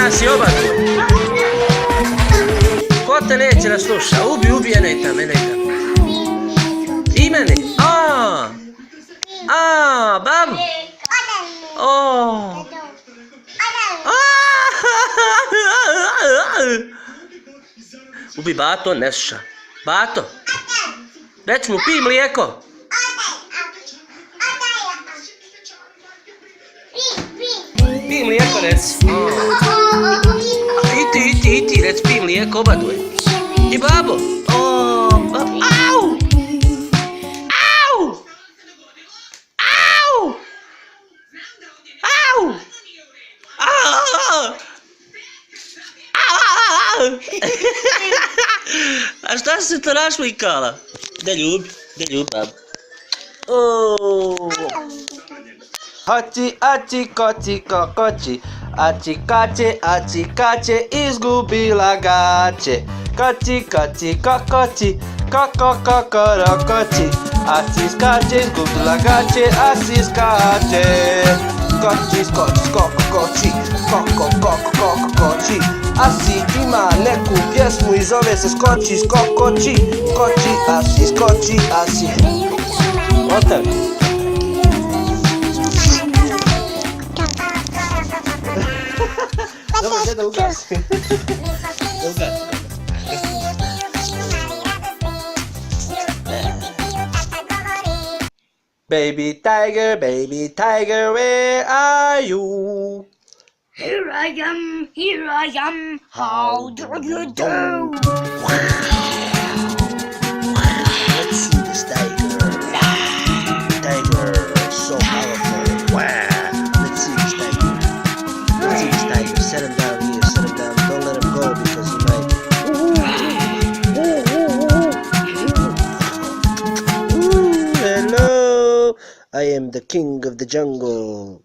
nas je obadvoje. Ko te neće da sluša? Ubi, enaj tam. I meni. Babu. Ubi, Bato, ne sluša. Bato. Reci mu, pij mlijeko. Pij mlijeko, reci. I ti, reci, pij mlijeko, obaduje. I babo. Au! A šta si se to našmikala? Da ljubi, babu. Hači, koči, kokoči. Ači kače, izgubila gače. Kači, kokoči, kokorokoči. Ači skače, izgubila gače, asi skače. Skoči, kokoči, kokoči. Asi ima neku pjesmu i zove se Skoči, skokoči. Skoči, asi. Otavi. Dobro, gdje da ugasi? Baby tiger, where are you? Here I am, how do you do? Let's see this tiger. Tiger, so powerful. Let's see this tiger. Set him down here, don't let him go because he might. Hello, I am the king of the jungle.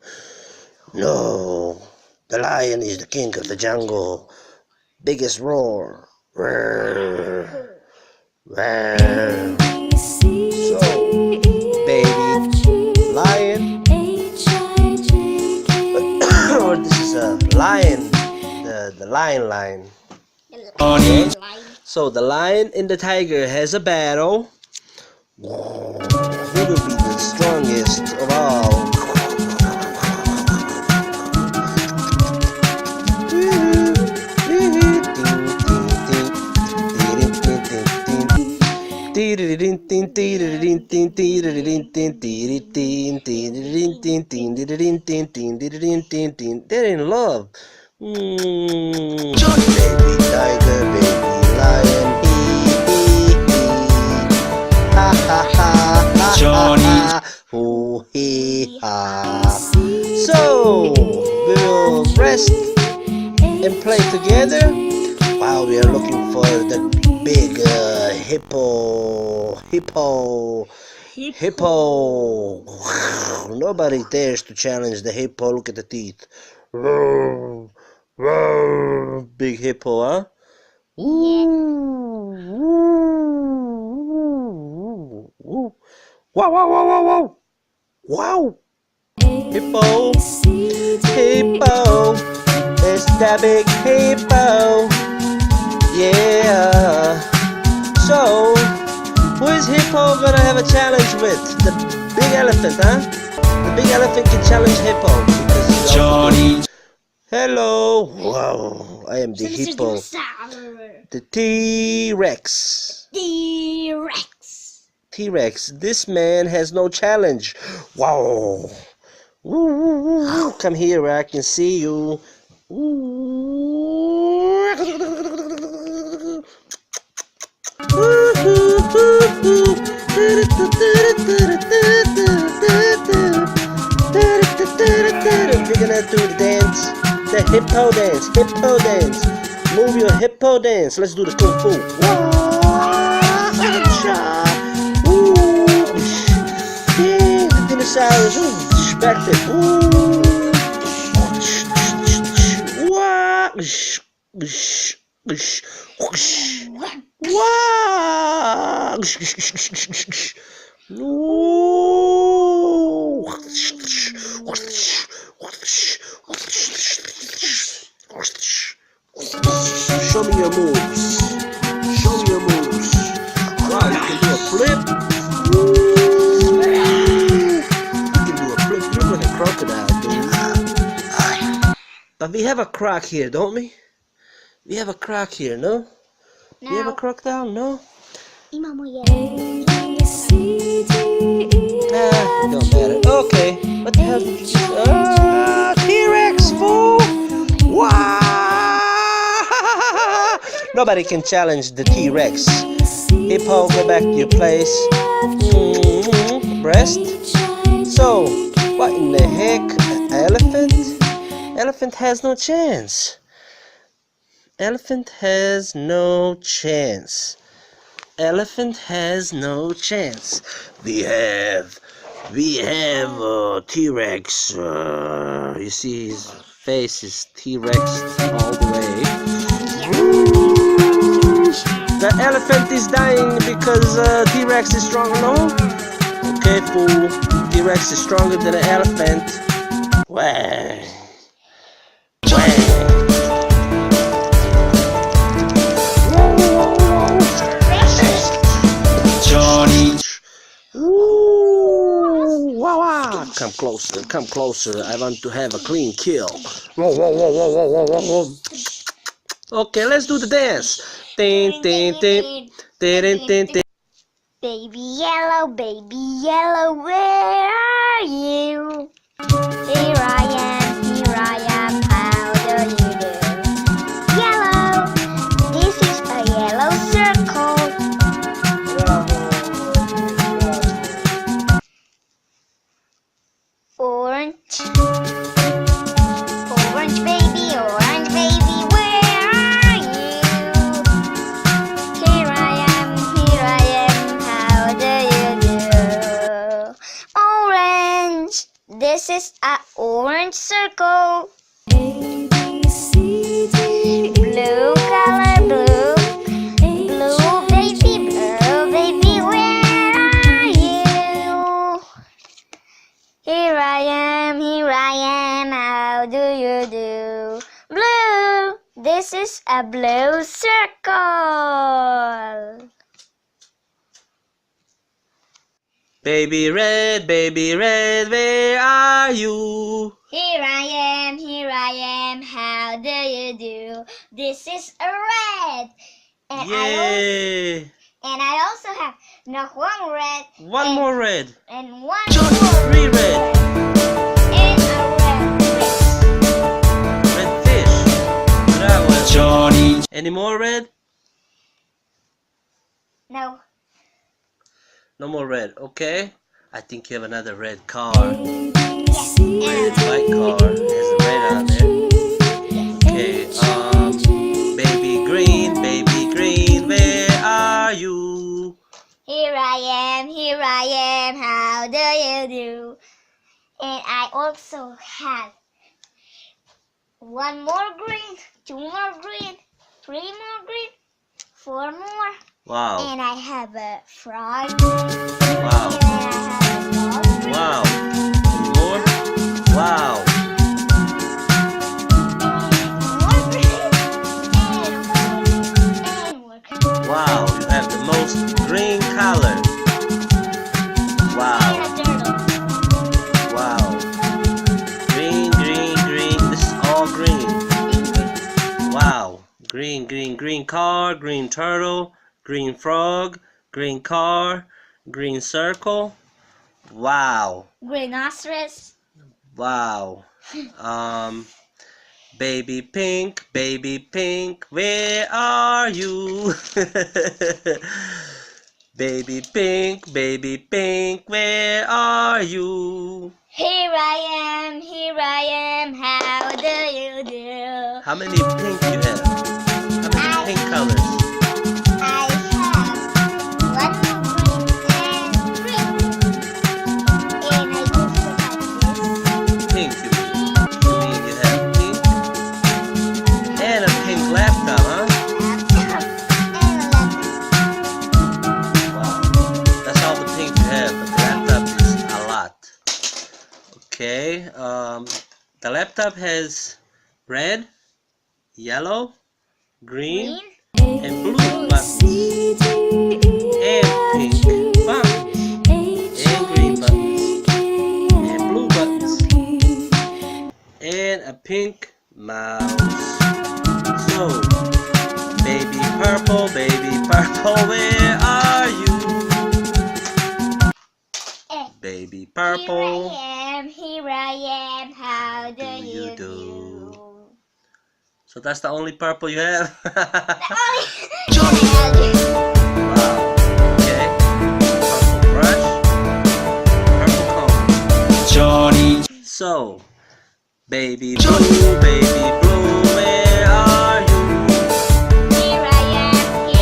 No, the lion is the king of the jungle. Biggest roar. So, baby lion. Or this is a lion. The lion. Okay. So the lion and the tiger has a battle. Who will be the strongest of all? They're in love. Baby tiger, baby lion, ha ha ha, Johnny, hoo hee ha. So we will rest and play together while we are looking for the big hippo. Nobody dares to challenge the hippo. Look at the teeth. Big hippo, huh? Wow. Hippo. It's that big hippo. Yeah. So, who is Hippo gonna have a challenge with? The big elephant, huh? The big elephant can challenge Hippo. Johnny. Hello. Wow. I am the Hippo. The T-Rex. T-Rex. This man has no challenge. Wow. Come here where I can see you. We're gonna do the dance, the hippo dance. Move your hippo dance. Let's do the kung fu. The dinosaurs. Back there. Wow. your moves. Show me your moves. Wow, you can do a flip. Woo. You can do a flip. You're like a crocodile, dude. But we have a croc here, don't we? We have a croc here, no? We have a crocodile, no? A, B, C, D, E, F, don't matter. Okay. What the hell did you say? T-Rex, fool! Wow! Nobody can challenge the T-Rex. Hippo, go back to your place. Breast. So, what in the heck? Elephant? Elephant has no chance. Elephant has no chance. Elephant has no chance. We have T-Rex. You see his face is T-Rex all the way. The elephant is dying because T-Rex is stronger. No? Okay, fool. T-Rex is stronger than an elephant. Wah. Ooh, wow, wow. Come closer, come closer. I want to have a clean kill. Whoa, whoa, whoa, whoa, whoa, whoa, whoa. Okay, let's do the dance. Tin, tin, tin. Tin, tin, tin. baby yellow, where are you? Here I am, how do you do? Yellow, this is a yellow circle. Orange, baby, where are you? Here I am, how do you do? Orange, this is a orange circle. A, B, C, D, blue color, blue, baby, where are you? Here I am, how do you do? Blue, this is a blue circle. Baby red, where are you? Here I am, how do you do? This is a red. And Yay! I also have not one red. One more red. And one Two, more three red. And a red fish. Red fish. Bravo. Johnny. Any more red? No. No more red. Okay. I think you have another red car. Yes. Red white car. There's a red on there. Okay. Baby green, where are you? Here I am, how do you do? And I also have one more green, two more green, three more green, four more. Wow. And I have a frog. Wow. And I have a dog green. Wow. More? Wow. More green. And more green. Wow. You have the most green color. Wow. And a turtle. Wow. Green. This is all green. Wow. Green car, green turtle, green frog, green car, green circle. Wow. Rhinoceros. Wow. Baby pink, where are you? Baby pink, where are you? Here I am, how do you do? How many pink you have? How many pink colors? I have one more green. And I also have this. Pink, you mean you have pink? And a pink laptop, huh? Wow. That's all the pink you have, but the laptop is a lot. Okay, the laptop has red, yellow, green, green, and blue buttons, and pink buttons, and green buttons, and blue buttons, and a pink mouse. So, baby purple, where are you? Baby purple, here I am, how do you do? So that's the only purple you have? Johnny! Wow. Okay. Purple brush. Purple comb. Johnny. So, baby blue, where are you? Here I am,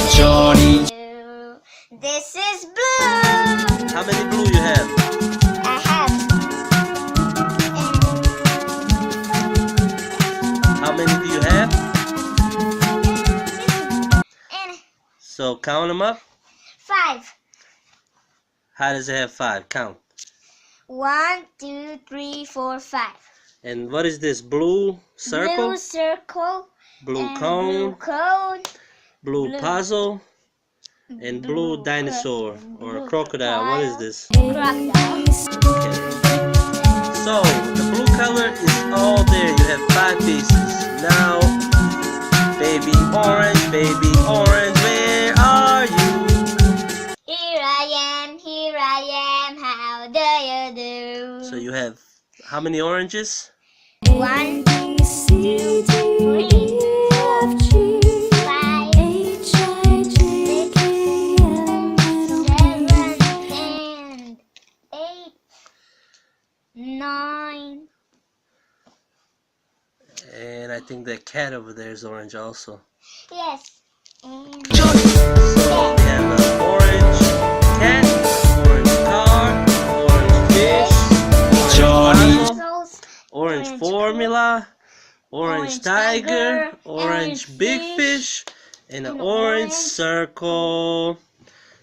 how do you do? This is blue. How many blue you have? I have. How many do you have? And So count them up. 5. How does it have 5? Count. 1, 2, 3, 4, 5. And what is this? Blue circle? Blue circle. Blue And cone? Blue cone. Blue puzzle? And blue dinosaur or blue crocodile. What is this? Crocodile. Okay. So the blue color is all there. You have 5 pieces. Now, baby orange, where are you? Here I am, how do you do? So you have how many oranges? 1, 2, 3, 4, 5, 6, 7, and 8, 9. And I think that cat over there is orange also. Yes. And So we have an orange cat, orange car, orange fish, orange puzzle, orange formula, orange tiger, orange big fish, and an orange circle.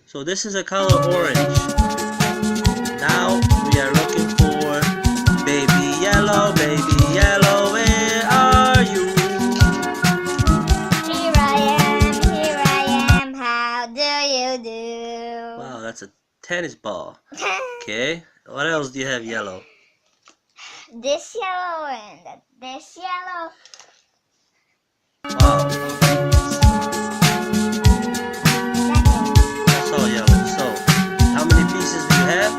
So this is a color orange. Now we are looking for baby yellow, where are you? Here I am, how do you do? Wow, that's a tennis ball. Okay, what else do you have yellow? This yellow and this yellow. Wow, that's all yellow. So, how many pieces do you have?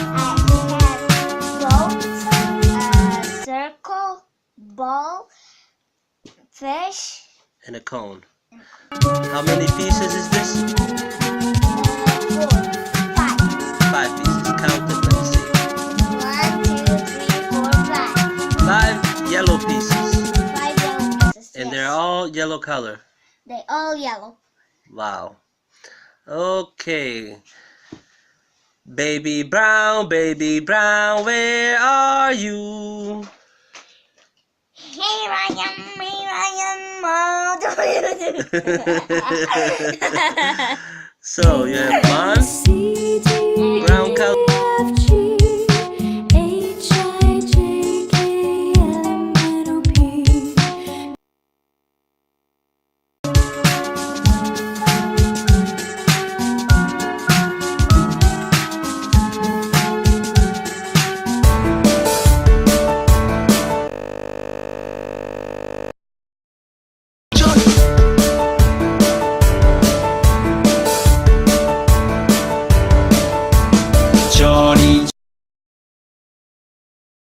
I have boat, circle, ball, fish, And a cone. How many pieces is this? 4, 5. 5 pieces. Count them, let me see. 1, 2, 3, 4, 5. 5 yellow pieces. 5 yellow pieces. And yes. they're all yellow color. They all yellow. Wow. Okay. Baby brown, where are you? Here I am, how do you do? So you have 1,